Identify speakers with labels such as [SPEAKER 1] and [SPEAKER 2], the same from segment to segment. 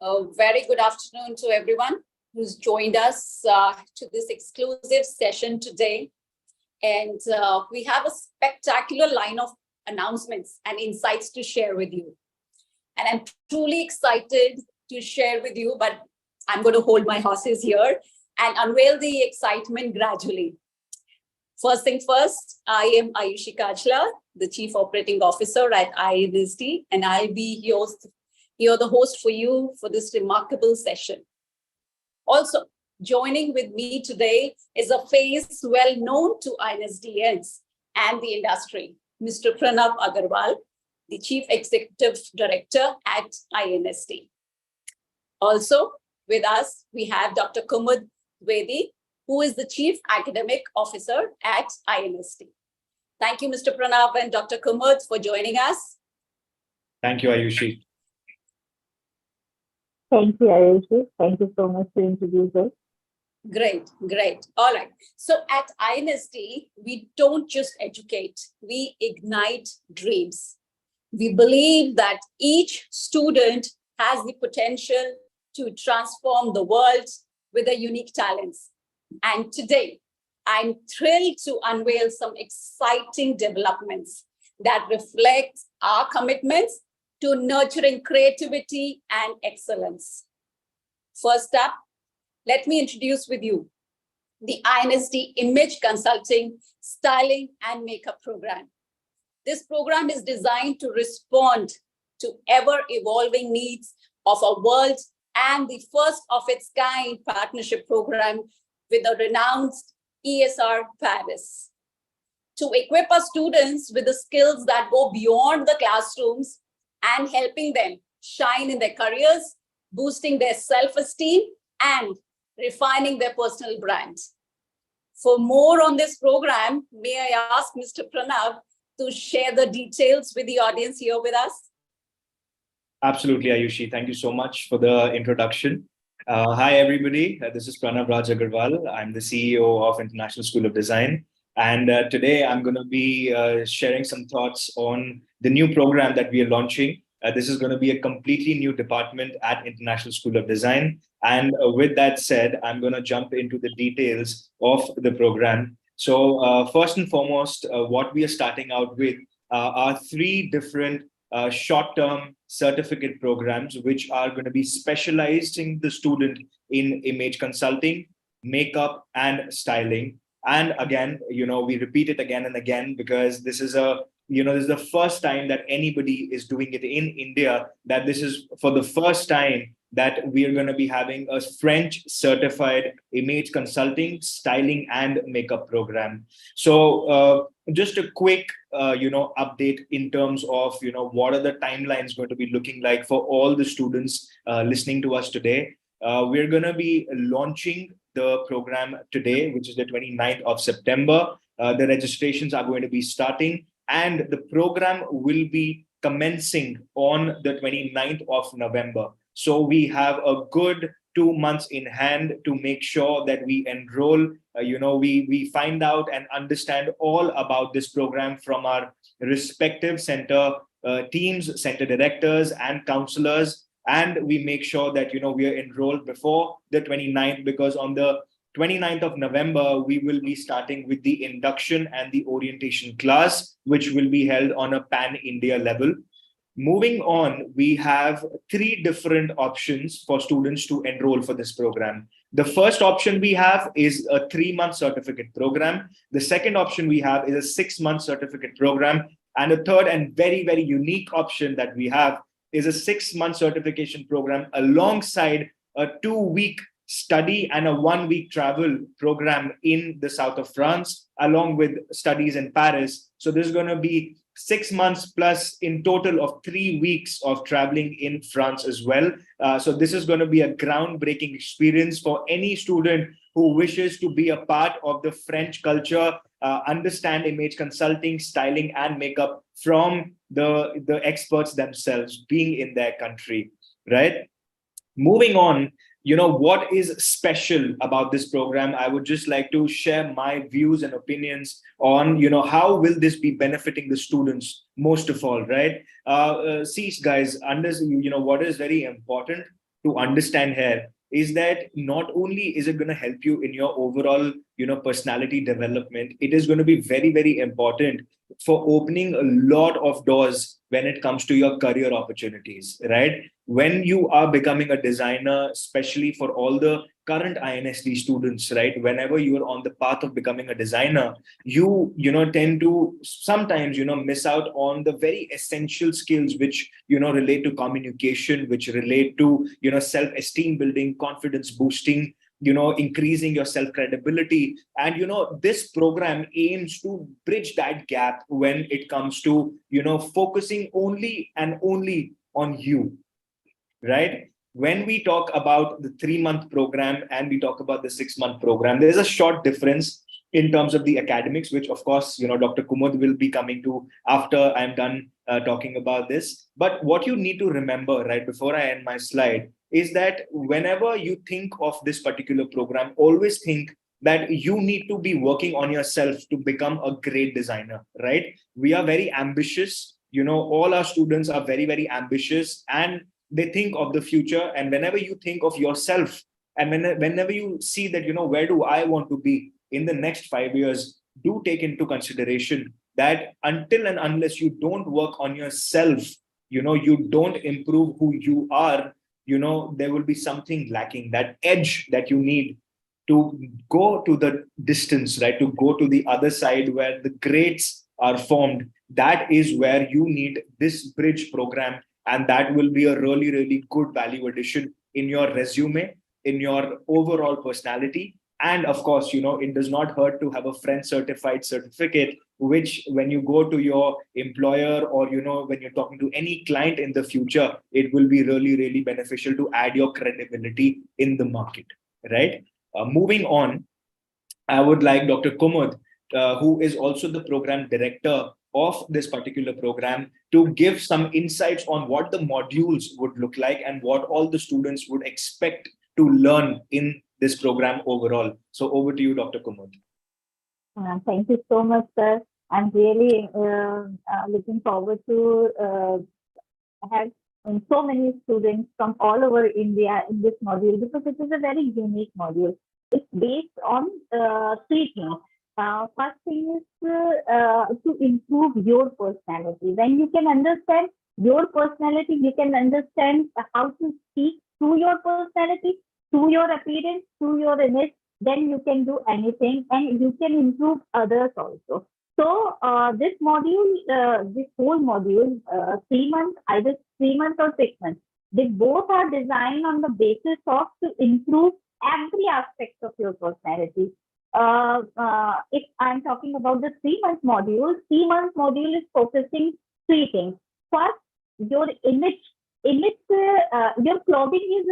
[SPEAKER 1] A very good afternoon to everyone who's joined us to this exclusive session today. And we have a spectacular line of announcements and insights to share with you. And I'm truly excited to share with you, but I'm going to hold my horses here and unveil the excitement gradually. First thing first, I am Ayushi Kajla, the Chief Operating Officer at INSD, and I'll be here the host for you for this remarkable session. Also, joining with me today is a face well known to INSDians and the industry, Mr. Pranav Agarwal, the Chief Executive Director at INSD. Also, with us, we have Dr. Kumud Dwivedi, who is the Chief Academic Officer at INSD. Thank you, Mr. Pranav and Dr. Kumud, for joining us.
[SPEAKER 2] Thank you, Ayushi.
[SPEAKER 3] Thank you, Ayushi. Thank you so much for introducing us.
[SPEAKER 1] Great. All right. So at INSD, we don't just educate, we ignite dreams. We believe that each student has the potential to transform the world with their unique talents. And today, I'm thrilled to unveil some exciting developments that reflect our commitments to nurturing creativity and excellence. First up, let me introduce with you the INSD Image Consulting, Styling and Makeup Program. This program is designed to respond to ever-evolving needs of our world and the first of its kind partnership program with the renowned ESR Paris. To equip our students with the skills that go beyond the classrooms and helping them shine in their careers, boosting their self-esteem and refining their personal brands. For more on this program, may I ask Mr. Pranav to share the details with the audience here with us?
[SPEAKER 2] Absolutely, Ayushi. Thank you so much for the introduction. Hi, everybody. This is Pranav Raj Agarwal. I'm the CEO of International School of Design. And today I'm going to be sharing some thoughts on the new program that we are launching. This is going to be a completely new department at International School of Design. And with that said, I'm going to jump into the details of the program. So first and foremost, what we are starting out with are three different short-term certificate programs, which are going to be specializing the student in image consulting, makeup, and styling. And again, we repeat it again and again because this is this is the first time that anybody is doing it in India, that this is for the first time that we are going to be having a French certified image consulting, styling, and makeup program. So just a quick, update in terms of, what are the timelines going to be looking like for all the students listening to us today. We're going to be launching the program today, which is the 29th of September. The registrations are going to be starting and the program will be commencing on the 29th of November. So we have a good 2 months in hand to make sure that we enroll, we find out and understand all about this program from our respective center teams, center directors and counselors. And we make sure that, we are enrolled before the 29th, because on the 29th of November, we will be starting with the induction and the orientation class, which will be held on a pan-India level. Moving on, we have three different options for students to enroll for this program. The first option we have is a 3-month certificate program. The second option we have is a 6-month certificate program. And the third and very, very unique option that we have is a 6-month certification program alongside a 2-week study and a 1-week travel program in the south of France, along with studies in Paris. So this is going to be 6 months plus in total of 3 weeks of traveling in France as well. So this is going to be a groundbreaking experience for any student who wishes to be a part of the French culture, understand image consulting, styling, and makeup from the experts themselves being in their country, right? Moving on, what is special about this program? I would just like to share my views and opinions on, how will this be benefiting the students most of all, right? See, guys, what is very important to understand here is that not only is it going to help you in your overall, personality development, it is going to be very, very important for opening a lot of doors when it comes to your career opportunities, right? When you are becoming a designer, especially for all the current INSD students, right? Whenever you are on the path of becoming a designer, you tend to sometimes, miss out on the very essential skills which, relate to communication, which relate to, self-esteem building, confidence boosting, increasing your self credibility. And this program aims to bridge that gap when it comes to focusing only and only on you, right? When we talk about the 3-month program and we talk about the 6-month program, there's a short difference in terms of the academics, which of course, Dr. Kumud will be coming to after I'm done talking about this. But what you need to remember, right, before I end my slide, is that whenever you think of this particular program, always think that you need to be working on yourself to become a great designer, right? We are very ambitious. All our students are very, very ambitious, and they think of the future. And whenever you think of yourself, and whenever you see that, where do I want to be in the next 5 years, do take into consideration that until and unless you don't work on yourself, you don't improve who you are, there will be something lacking, that edge that you need to go to the distance, right? To go to the other side where the grades are formed. That is where you need this bridge program. And that will be a really, really good value addition in your resume, in your overall personality. And of course, it does not hurt to have a French certified certificate, which when you go to your employer or, when you're talking to any client in the future, it will be really, really beneficial to add your credibility in the market, right? Moving on, I would like Dr. Kumud, who is also the program director of this particular program, to give some insights on what the modules would look like and what all the students would expect to learn in this program overall. So over to you, Dr. Kumud.
[SPEAKER 3] Thank you so much, sir. I'm really looking forward to have so many students from all over India in this module, because it is a very unique module. It's based on 3 things. First thing is to improve your personality. When you can understand your personality, you can understand how to speak through your personality, through your appearance, through your image. Then you can do anything, and you can improve others also. So this module, this whole module, 3 months, either 3 months or 6 months, they both are designed on the basis of to improve every aspect of your personality. If I'm talking about the 3-month module, 3-month module is focusing 3 things. First, your image. Your clothing is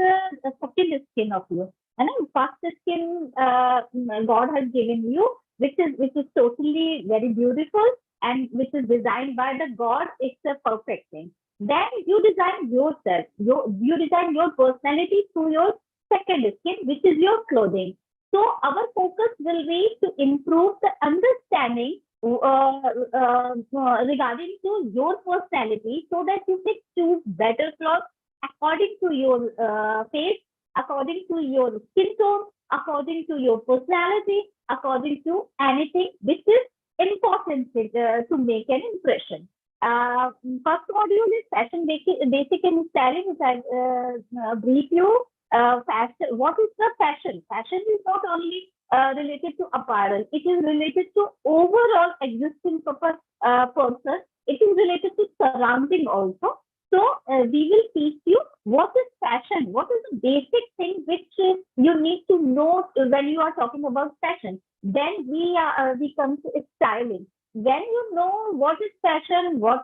[SPEAKER 3] a second skin of you, and first skin God has given you, which is totally very beautiful and which is designed by the God. It's a perfect thing. Then you design yourself. You design your personality through your second skin, which is your clothing. So our focus will be to improve the understanding regarding to your personality, so that you can choose better clothes according to your face, according to your skin tone, according to your personality, according to anything which is important to make an impression. First module is fashion basic and styling, which I brief you. Fashion. What is the fashion? Fashion is not only related to apparel. It is related to overall existence of a person. It is related to surrounding also. So we will teach you what is fashion, what is the basic thing which you need to know when you are talking about fashion. Then we come to styling. When you know what is fashion, what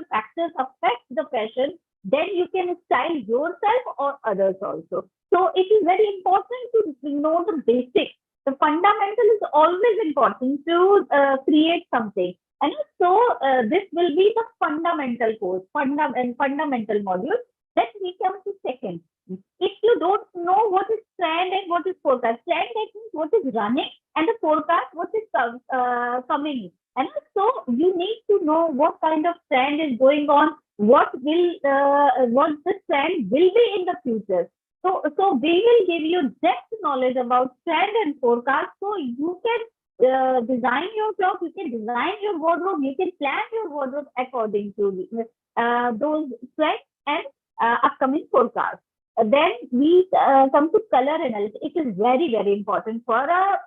[SPEAKER 3] factors affect the fashion, then you can style yourself or others also. So it is very important to know the basics. The fundamental is always important to create something. And so this will be the fundamental course, fundamental module. Then we come to second. If you don't know what is trend and what is forecast, trend means what is running, and the forecast what is coming. And so you need to know what kind of trend is going on, what the trend will be in the future. So we will give you depth knowledge about trend and forecast, so you can design your clothes, you can design your wardrobe, you can plan your wardrobe according to those trends and upcoming forecasts. Then we come to color analysis. It is very, very important for a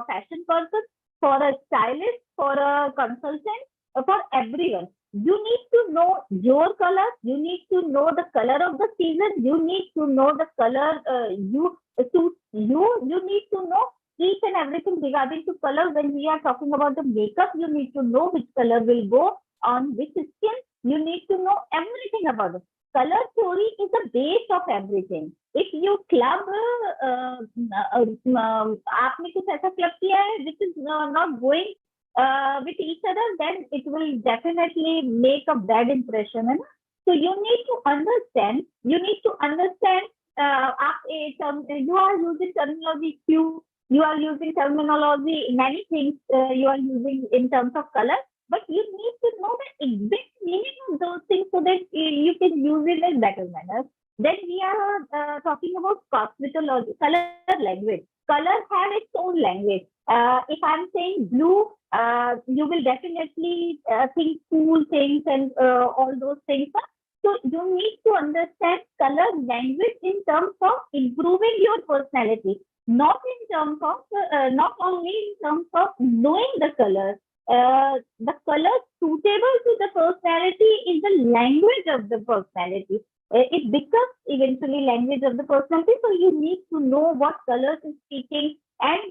[SPEAKER 3] fashion person, for a stylist, for a consultant, for everyone. You need to know your color. You need to know the color of the season. You need to know the color you suits you. You need to know each and everything regarding to color. When we are talking about the makeup, you need to know which color will go on which skin. You need to know everything about it. Color theory is the base of everything. If you club, आपने कुछ ऐसा club किया है which is not going with each other, then it will definitely make a bad impression. Right? So you need to understand. You need to understand. You are using terminology Q. You are using terminology. Many things you are using in terms of color. But you need to know the exact meaning of those things so that you can use it in better manner. Then we are talking about cosmetology, color language. Color have its own language. If I'm saying blue, you will definitely think cool things and all those things. So you need to understand color language in terms of improving your personality, not in terms of, not only in terms of knowing the color. The color suitable to the personality is the language of the personality. It becomes eventually language of the personality. So you need to know what colors is speaking, and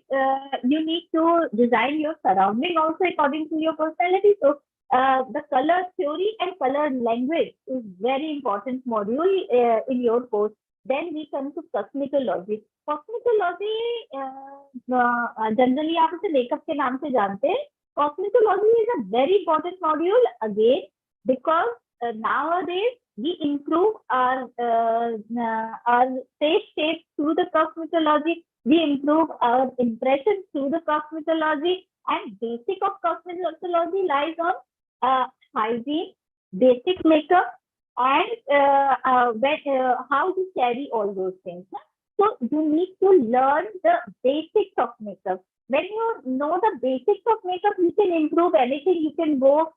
[SPEAKER 3] you need to design your surrounding also according to your personality. So the color theory and color language is very important module in your course. Then we come to cosmetology. Cosmetology generally आप इसे makeup के नाम से जानते हैं. Cosmetology is a very important module again, because nowadays we improve our face shape through the cosmetology. We improve our impression through the cosmetology, and basic of cosmetology lies on hygiene, basic makeup, and how to carry all those things. So you need to learn the basics of makeup. When you know the basics of makeup, you can improve anything. You can go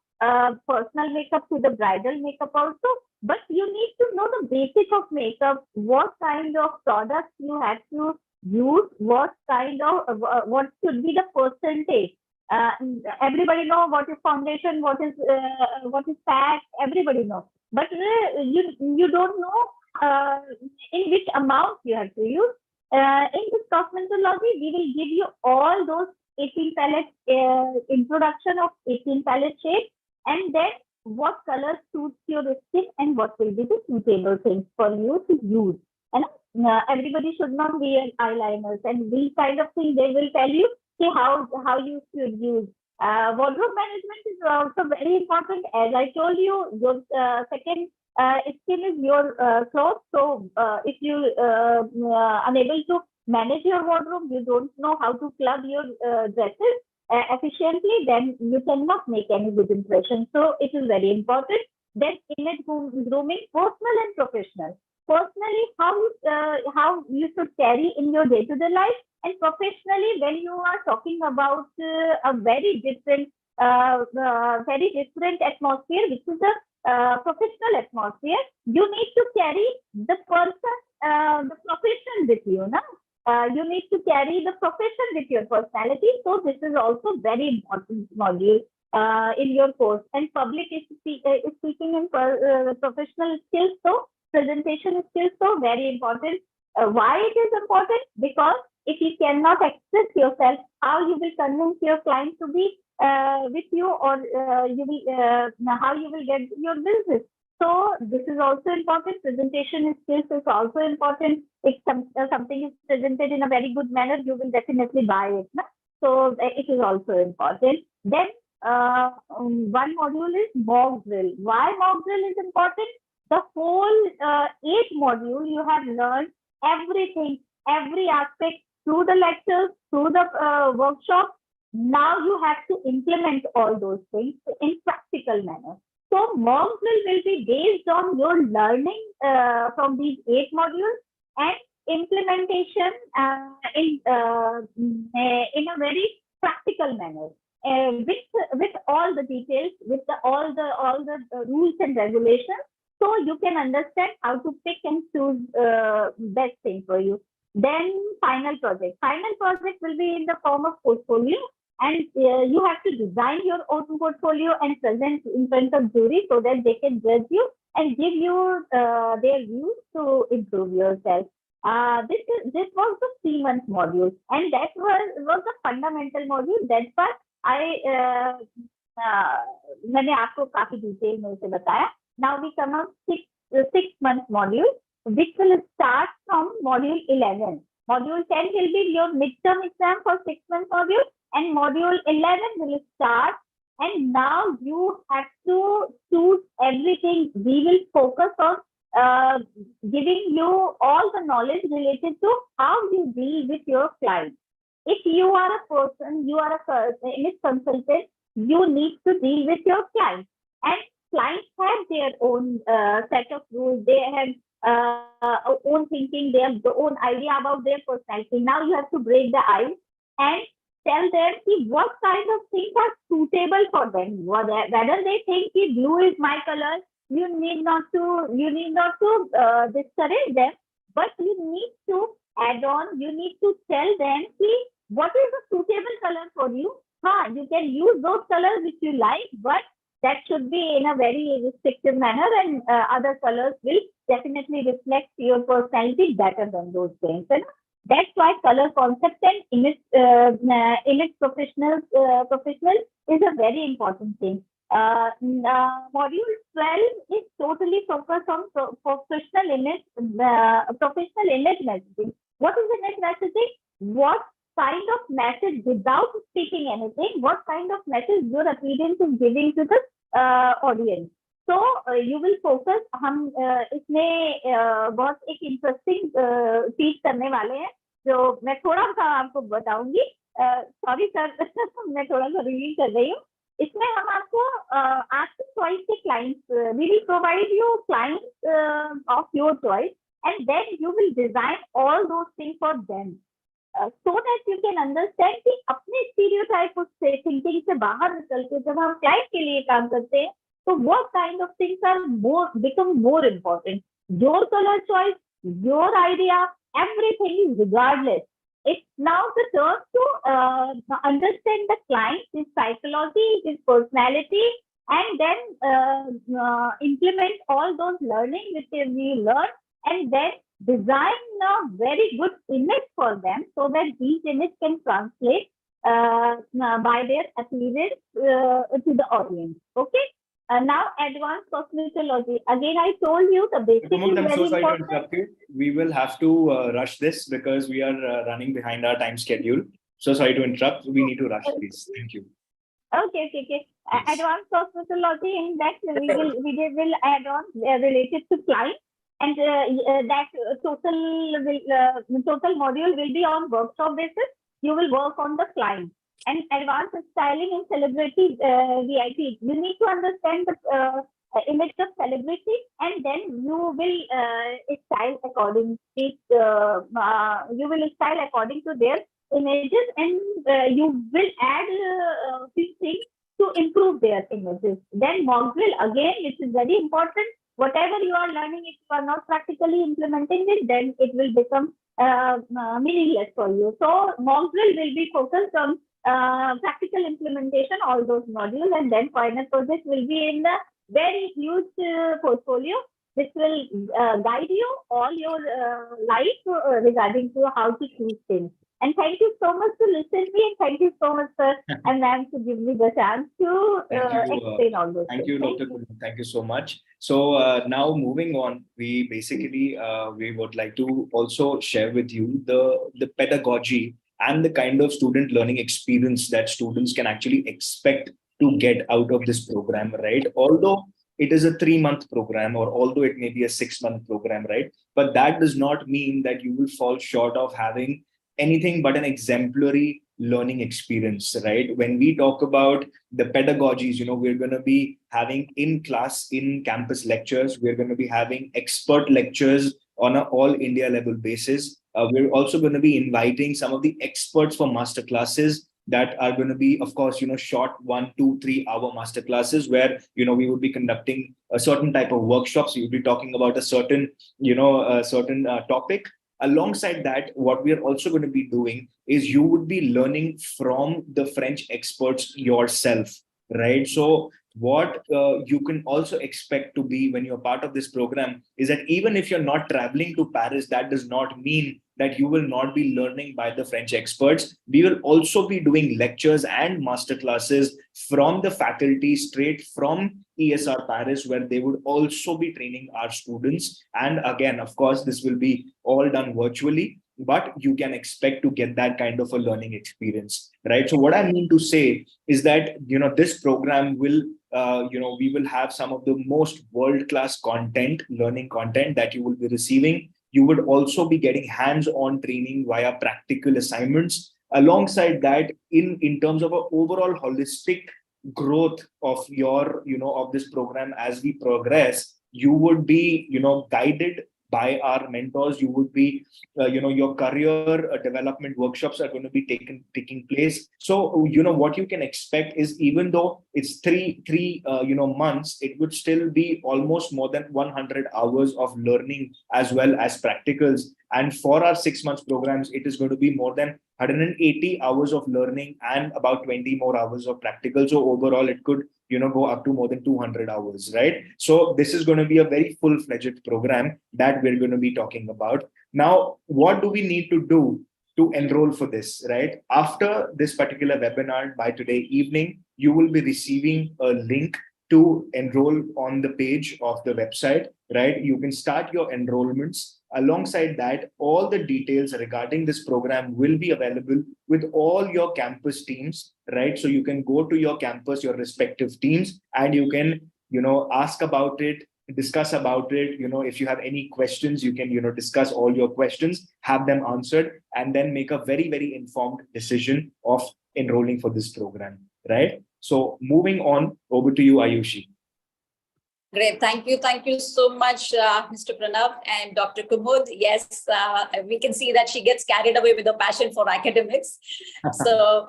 [SPEAKER 3] personal makeup to the bridal makeup also. But you need to know the basics of makeup, what kind of products you have to use, what kind of, what should be the percentage. Everybody know what is foundation, what is fat, everybody know. But you don't know in which amount you have to use. In this cosmetology, we will give you all those 18 palette, introduction of 18 palette shades, and then what color suits your skin and what will be the suitable things for you to use. And everybody should not wear eyeliners, and these kind of things they will tell you how you should use. Wardrobe management is also very important. As I told you, your second skin is your clothes. So if you unable to manage your wardrobe, you don't know how to club your dresses efficiently, then you cannot make any good impression. So it is very important. Then image grooming, personal and professional. Personally, how you should carry in your day-to-day life, and professionally, when you are talking about a very different atmosphere, which is a professional atmosphere, you need to carry the person, the profession with you. You need to carry the profession with your personality. So this is also very important module in your course. And public speaking and professional skills, so presentation skills, so very important. Why it is important? Because if you cannot express yourself, how you will convince your client to be with you, or you will how you will get your business. So this is also important. Presentation skills is also important. If something is presented in a very good manner, you will definitely buy it. So it is also important. Then one module is mock drill. Why mock drill is important? The whole 8 module you have learned everything, every aspect through the lectures, through the workshop. Now you have to implement all those things in practical manner. So mock drill will be based on your learning from these 8 modules and implementation in a very practical manner. With all the details, with all the rules and regulations, so you can understand how to pick and choose best thing for you. Then final project. Final project will be in the form of portfolio, and you have to design your own portfolio and present in front of jury so that they can judge you and give you their views to improve yourself. This was the 3-month module, and that was the fundamental module. That's why मैंने आपको काफी detail में उसे बताया. Now we come on 6-month module, which will start from module 11. Module 10 will be your midterm exam for 6-month module, and module 11 will start. And now you have to choose everything. We will focus on giving you all the knowledge related to how you deal with your client. If you are a person, you are a image consultant, you need to deal with your client. And clients have their own set of rules. They have own thinking. They have their own idea about their personality. Now you have to break the ice and tell them what kind of things are suitable for them. Whether they think blue is my color, you need not to discourage them, but you need to add on. You need to tell them what is a suitable color for you. You can use those colors which you like, but that should be in a very restrictive manner, and other colors will definitely reflect your personality better than those things. And that's why color concept and image professional is a very important thing. Module 12 is totally focused on professional image messaging. What is image messaging? What kind of message, without speaking anything, what kind of message your appearance is giving to the audience? So you will focus. हम इसमें बहुत एक interesting चीज करने वाले हैं जो मैं थोड़ा सा आपको बताऊंगी. सॉरी सर, मैं थोड़ा सा रिवील कर रही हूँ. इसमें हम आपको आपकी चॉइस के clients, we will provide you clients of your choice, and then you will design all those things for them, so that you can understand कि अपने स्टीरियोटाइप से थिंकिंग से बाहर निकल के जब हम क्लाइंट के लिए काम करते हैं तो what kind of things are become more important. Your color choice, your idea, everything is regardless. It's now the turn to understand the client, his psychology, his personality, and then implement all those learning which we learn, and then design a very good image for them so that these image can translate by their appearance to the audience. Okay. Now advanced cosmetology. Again, I told you the basic is
[SPEAKER 2] I'm
[SPEAKER 3] very
[SPEAKER 2] so sorry
[SPEAKER 3] important.
[SPEAKER 2] to interrupt you. We will have to rush this because we are running behind our time schedule. So sorry to interrupt. We need to rush, please. Thank you.
[SPEAKER 3] Okay. Advanced cosmetology, in that we will add on related to client, and that total module will be on workshop basis. You will work on the client. And advanced styling and celebrity VIP. You need to understand the image of celebrity, and then you will style according to their images, and you will add few things to improve their images. Then mock drill, again, which is very important. Whatever you are learning, if you are not practically implementing it, then it will become meaningless for you. So mock drill will be focused on practical implementation, all those modules, and then final project will be in the very huge portfolio, which will guide you all your life regarding to how to choose things. And thank you so much to listen to me, and thank you so much, sir, and ma'am, to give me the chance to explain all those
[SPEAKER 2] Thank
[SPEAKER 3] things.
[SPEAKER 2] you, Dr. Kunal. Thank you so much. So now moving on, we basically we would like to also share with you the pedagogy and the kind of student learning experience that students can actually expect to get out of this program, right? Although it is a 3-month program, or although it may be a 6-month program, right? But that does not mean that you will fall short of having anything but an exemplary learning experience, right? When we talk about the pedagogies, we're going to be having in-class, in-campus lectures. We're going to be having expert lectures on an all India level basis. We're also going to be inviting some of the experts for master classes that are going to be, of course, short 1, 2, 3 hour master classes where, we would be conducting a certain type of workshops. You'll be talking about a certain, topic. Alongside that, what we are also going to be doing is you would be learning from the French experts yourself, right? So what you can also expect to be when you're part of this program is that even if you're not traveling to Paris, that does not mean that you will not be learning by the French experts. We will also be doing lectures and master classes from the faculty straight from ESR Paris, where they would also be training our students. And again, of course, this will be all done virtually, but you can expect to get that kind of a learning experience, right? So what I mean to say is that, this program will, we will have some of the most world-class content, learning content that you will be receiving. You would also be getting hands-on training via practical assignments. Alongside that, in terms of an overall holistic growth of your, of this program as we progress, you would be, guided by our mentors. You would be, your career development workshops are going to be taking place. So, what you can expect is, even though it's three months, it would still be almost more than 100 hours of learning as well as practicals. And for our 6 months programs, it is going to be more than 180 hours of learning and about 20 more hours of practical. So overall, it could, go up to more than 200 hours, right? So this is going to be a very full-fledged program that we're going to be talking about. Now, what do we need to do to enroll for this, right? After this particular webinar, by today evening, you will be receiving a link to enroll on the page of the website, right? You can start your enrollments. Alongside that, all the details regarding this program will be available with all your campus teams, right? So you can go to your campus, your respective teams, and you can, ask about it, discuss about it. If you have any questions, you can, discuss all your questions, have them answered, and then make a very, very informed decision of enrolling for this program, right? So moving on, over to you, Ayushi.
[SPEAKER 1] Great. Thank you. Thank you so much, Mr. Pranav and Dr. Kumud. Yes, we can see that she gets carried away with a passion for academics. So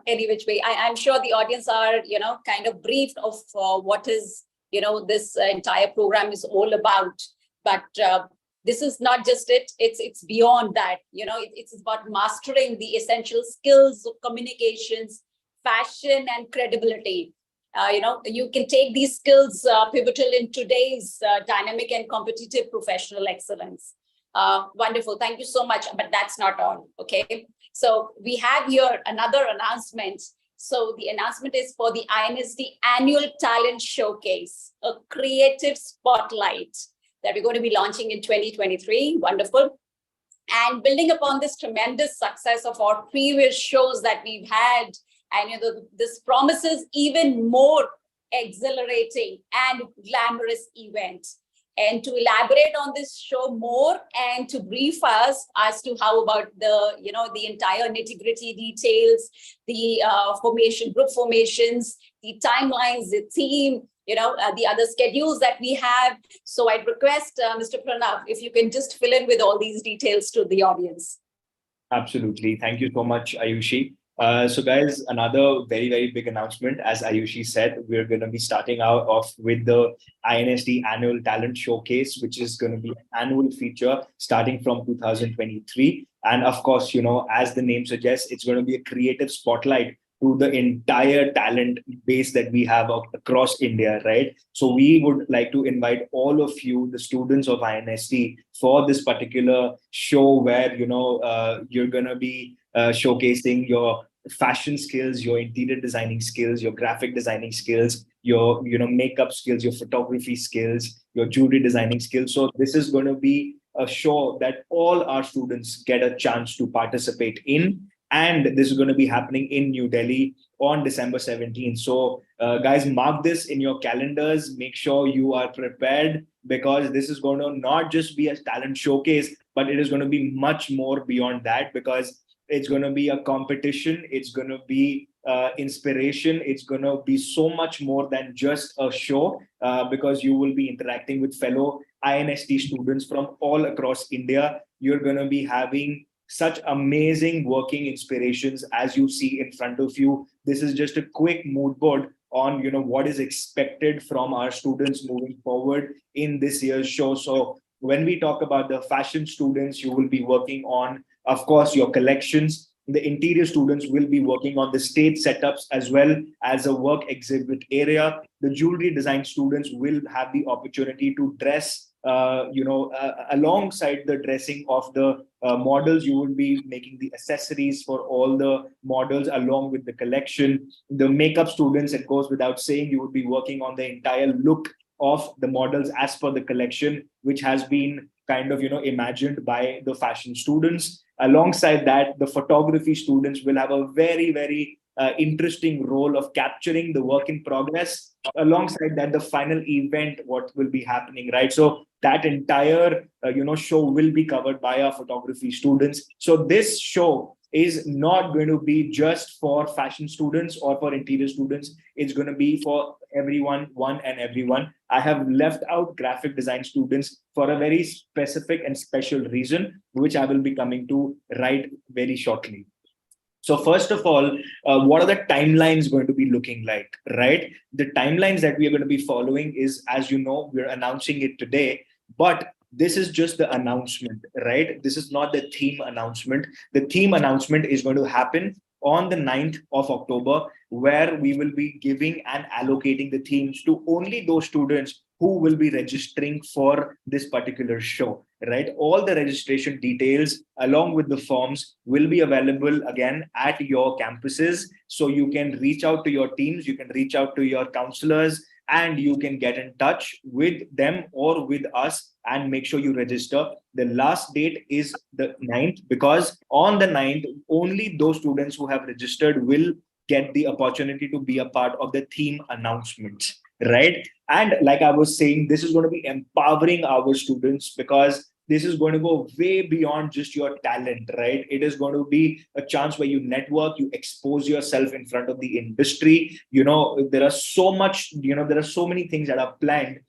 [SPEAKER 1] any which way, I'm sure the audience are, kind of briefed of what is, this entire program is all about. But this is not just it. It's beyond that. It's about mastering the essential skills of communications, fashion, and credibility. You can take these skills pivotal in today's dynamic and competitive professional excellence. Wonderful. Thank you so much. But that's not all. Okay. So we have here another announcement. So the announcement is for the INSD Annual Talent Showcase, a creative spotlight that we're going to be launching in 2023. Wonderful. And building upon this tremendous success of our previous shows that we've had, and this promises even more exhilarating and glamorous event. And to elaborate on this show more and to brief us as to how about the, the entire nitty-gritty details, the group formations, the timelines, the theme, the other schedules that we have. So I'd request Mr. Pranav, if you can just fill in with all these details to the audience.
[SPEAKER 2] Absolutely. Thank you so much, Ayushi. So guys, another very, very big announcement. As Ayushi said, we're going to be starting out off with the INSD Annual Talent Showcase, which is going to be an annual feature starting from 2023. And of course, as the name suggests, it's going to be a creative spotlight to the entire talent base that we have across India, right? So we would like to invite all of you, the students of INSD, for this particular show where, you're going to be showcasing your fashion skills, your interior designing skills, your graphic designing skills, your makeup skills, your photography skills, your jewelry designing skills. So this is going to be a show that all our students get a chance to participate in. And this is going to be happening in New Delhi on December 17th. So guys, mark this in your calendars. Make sure you are prepared, because this is going to not just be a talent showcase, but it is going to be much more beyond that, because It's going to be a competition. It's going to be inspiration. It's going to be so much more than just a show, because you will be interacting with fellow INSD students from all across India. You're going to be having such amazing working inspirations as you see in front of you. This is just a quick mood board on what is expected from our students moving forward in this year's show. So when we talk about the fashion students, you will be working on, of course, your collections. The interior students will be working on the stage setups as well as a work exhibit area. The jewelry design students will have the opportunity to dress, alongside the dressing of the models. You will be making the accessories for all the models along with the collection. The makeup students, it goes without saying, you will be working on the entire look of the models as per the collection, which has been kind of imagined by the fashion students. Alongside that, the photography students will have a very, very interesting role of capturing the work in progress. Alongside that, the final event, what will be happening, right? So that entire show will be covered by our photography students. So this show is not going to be just for fashion students or for interior students. It's going to be for everyone, one and everyone. I have left out graphic design students for a very specific and special reason, which I will be coming to right very shortly. So first of all, what are the timelines going to be looking like, right? The timelines that we are going to be following is, as you know, we're announcing it today, but this is just the announcement, right? This is not the theme announcement. The theme announcement is going to happen on the 9th of October, where we will be giving and allocating the themes to only those students who will be registering for this particular show, right? All the registration details along with the forms will be available again at your campuses. So you can reach out to your teams, you can reach out to your counselors, and you can get in touch with them or with us and make sure you register. The last date is the 9th, because on the 9th, only those students who have registered will get the opportunity to be a part of the theme announcements, right? And like I was saying, this is going to be empowering our students, because this is going to go way beyond just your talent, right? It is going to be a chance where you network, you expose yourself in front of the industry. There are so much, there are so many things that are planned.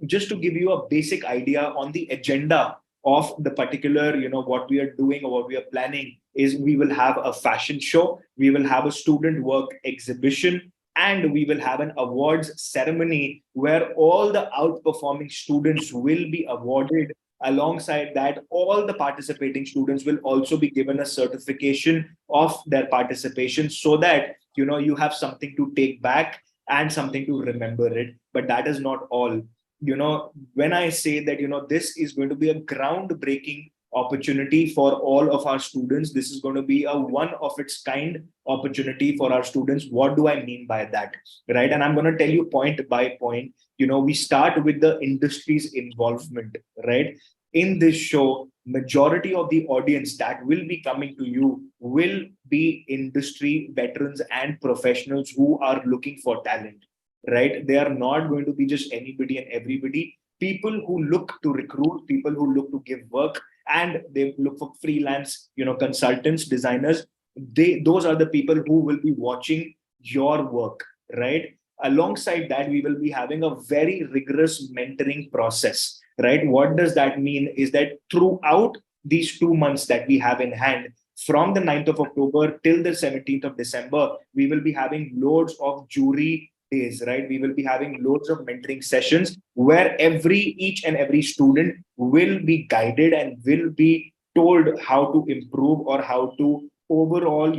[SPEAKER 2] Just to give you a basic idea on the agenda of the particular, what we are doing or what we are planning is, we will have a fashion show, we will have a student work exhibition, and we will have an awards ceremony where all the outperforming students will be awarded. Alongside that, all the participating students will also be given a certification of their participation, so that you have something to take back and something to remember it. But that is not all. When I say that this is going to be a groundbreaking opportunity for all of our students, this is going to be a one of its kind opportunity for our students. What do I mean by that, right? And I'm going to tell you point by point. We start with the industry's involvement, right? In this show, majority of the audience that will be coming to you will be industry veterans and professionals who are looking for talent, right? They are not going to be just anybody and everybody. People who look to recruit, people who look to give work, and they look for freelance, consultants, designers. Those are the people who will be watching your work, right? Alongside that, we will be having a very rigorous mentoring process, right? What does that mean is that throughout these 2 months that we have in hand, from the 9th of October till the 17th of December, we will be having loads of jury days, right? We will be having loads of mentoring sessions where each and every student will be guided and will be told how to improve or how to overall,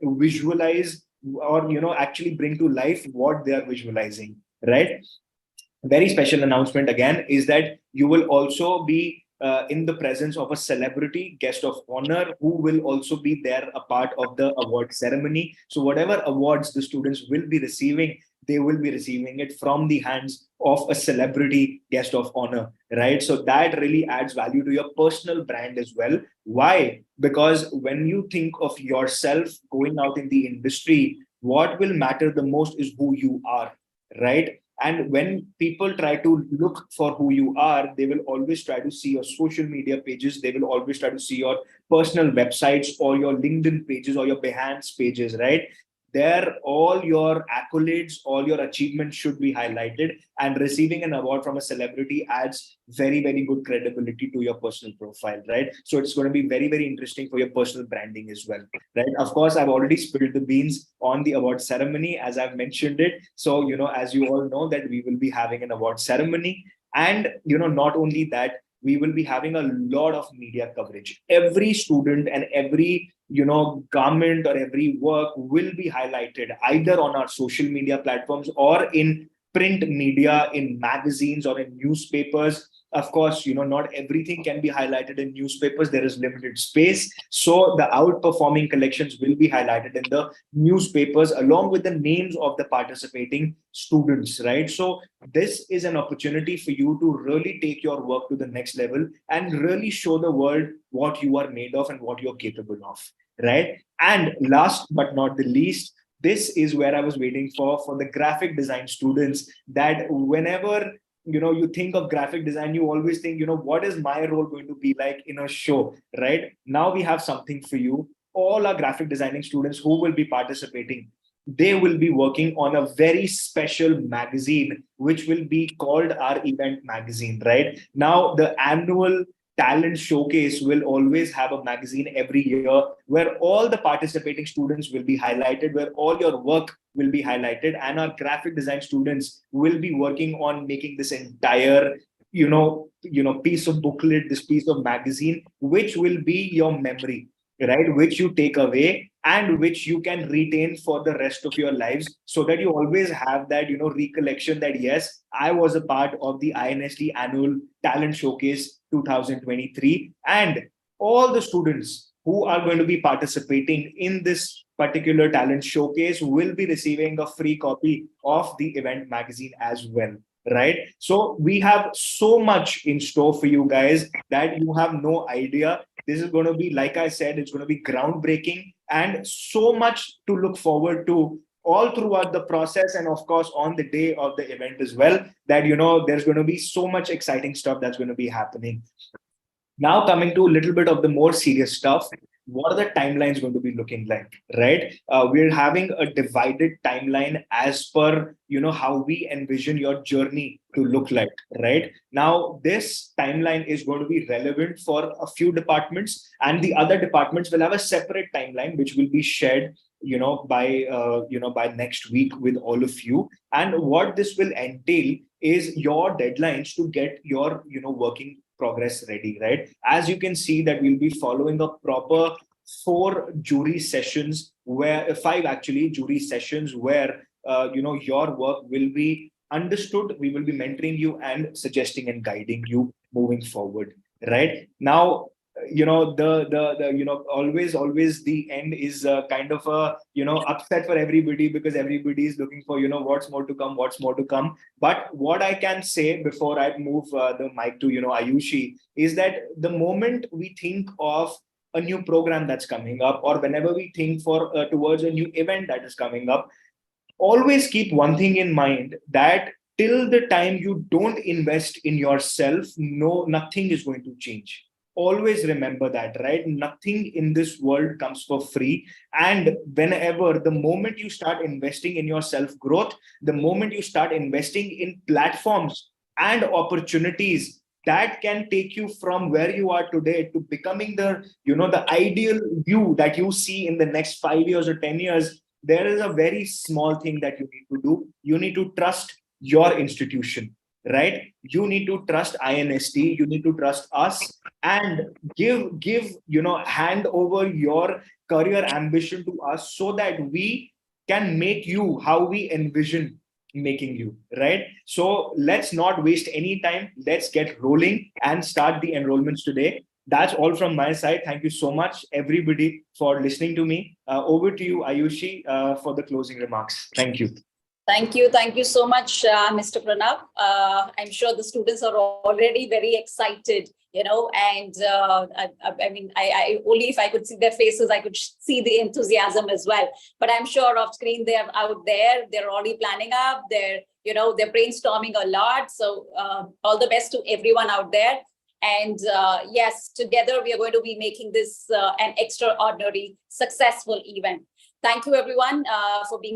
[SPEAKER 2] visualize or, actually bring to life what they are visualizing, right? Very special announcement again is that you will also be in the presence of a celebrity guest of honor who will also be there, a part of the award ceremony. So whatever awards the students will be receiving, they will be receiving it from the hands of a celebrity guest of honor, right? So that really adds value to your personal brand as well. Why? Because when you think of yourself going out in the industry, what will matter the most is who you are, right? And when people try to look for who you are, they will always try to see your social media pages. They will always try to see your personal websites or your LinkedIn pages or your Behance pages, right? There, all your accolades, all your achievements should be highlighted, and receiving an award from a celebrity adds very, very good credibility to your personal profile, right? So it's going to be very, very interesting for your personal branding as well, right? Of course, I've already spilled the beans on the award ceremony, as I've mentioned it. So, as you all know, that we will be having an award ceremony. And, not only that, we will be having a lot of media coverage. Every student and every garment or every work will be highlighted either on our social media platforms or in print media, in magazines or in newspapers. Of course, not everything can be highlighted in newspapers. There is limited space. So the outperforming collections will be highlighted in the newspapers along with the names of the participating students, right? So this is an opportunity for you to really take your work to the next level and really show the world what you are made of and what you're capable of, right? And last but not the least, this is where I was waiting for the graphic design students, that whenever you think of graphic design, you always think, what is my role going to be like in a show, right? Now we have something for you. All our graphic designing students who will be participating, they will be working on a very special magazine, which will be called our event magazine, right? Now, the annual talent showcase will always have a magazine every year where all the participating students will be highlighted, where all your work will be highlighted, and our graphic design students will be working on making this entire piece of booklet, this piece of magazine, which will be your memory, right? Which you take away and which you can retain for the rest of your lives, so that you always have that, recollection that, yes, I was a part of the INSD annual talent showcase 2023. And all the students who are going to be participating in this particular talent showcase will be receiving a free copy of the event magazine as well, right? So we have so much in store for you guys that you have no idea. This is going to be, like I said, it's going to be groundbreaking and so much to look forward to all throughout the process, and of course on the day of the event as well, that there's going to be so much exciting stuff that's going to be happening. Now, coming to a little bit of the more serious stuff, what are the timelines going to be looking like, right? We're having a divided timeline as per, how we envision your journey to look like, right? Now, this timeline is going to be relevant for a few departments, and the other departments will have a separate timeline, which will be shared by next week with all of you. And what this will entail is your deadlines to get your working progress ready, right? As you can see that we'll be following a proper 5 jury sessions where your work will be understood. We will be mentoring you and suggesting and guiding you moving forward, right? Now, always the end is kind of a upset for everybody, because everybody is looking for what's more to come. But what I can say before I move the mic to Ayushi is that the moment we think of a new program that's coming up, or whenever we think for towards a new event that is coming up, always keep one thing in mind, that till the time you don't invest in yourself, nothing is going to change. Always remember that, right? Nothing in this world comes for free. And whenever, the moment you start investing in your self growth, the moment you start investing in platforms and opportunities that can take you from where you are today to becoming the ideal you that you see in the next 5 years or 10 years, there is a very small thing that you need to do. You need to trust your institution, right? You need to trust INSD, you need to trust us, and give hand over your career ambition to us, so that we can make you how we envision making you, right? So let's not waste any time. Let's get rolling and start the enrollments today. That's all from my side. Thank you so much, everybody, for listening to me. Over to you, Ayushi, for the closing remarks. Thank you.
[SPEAKER 1] Thank you so much, Mr. Pranav. I'm sure the students are already very excited, and I mean, I only if I could see their faces, I could see the enthusiasm as well. But I'm sure off screen they're out there, they're already planning up, they're brainstorming a lot. So all the best to everyone out there. And yes, together we are going to be making this an extraordinary, successful event. Thank you, everyone, for being